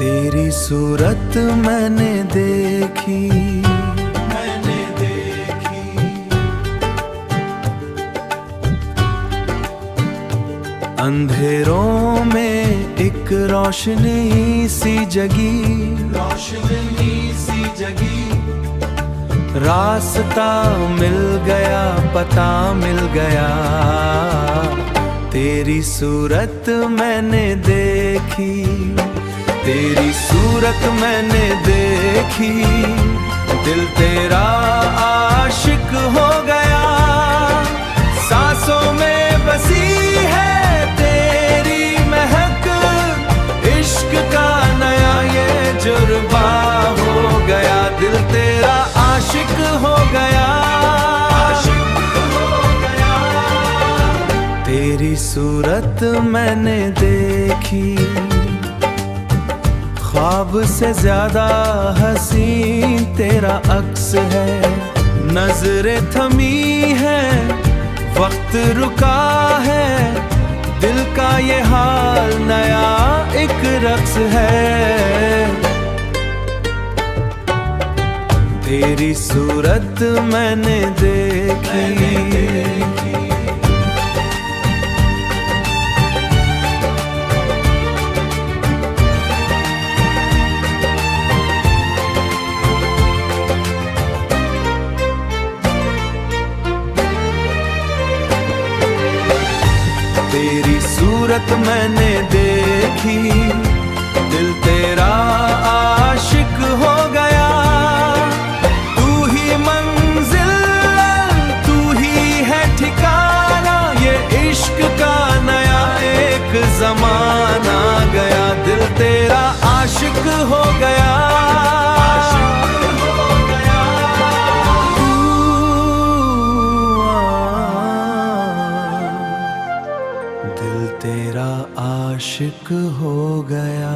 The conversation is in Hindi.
तेरी सूरत मैंने देखी, अंधेरों में एक रोशनी सी जगी, रास्ता मिल गया, पता मिल गया। तेरी सूरत मैंने देखी, तेरी सूरत मैंने देखी, दिल तेरा आशिक हो गया। सांसों में बसी है तेरी महक, इश्क का नया ये जुर्बा हो गया। दिल तेरा आशिक हो गया, तेरी सूरत मैंने देखी। ख्वाब से ज्यादा हसीन तेरा अक्स है, नजरें थमी है, वक्त रुका है, दिल का ये हाल नया एक रक्स है। तेरी सूरत मैंने देखी, तेरी सूरत मैंने देखी, दिल तेरा आशिक हो गया। तू ही मंजिल, तू ही है ठिकाना, ये इश्क का नया एक जमाना गया। दिल तेरा आशिक हो गया, दिल तेरा आशिक हो गया।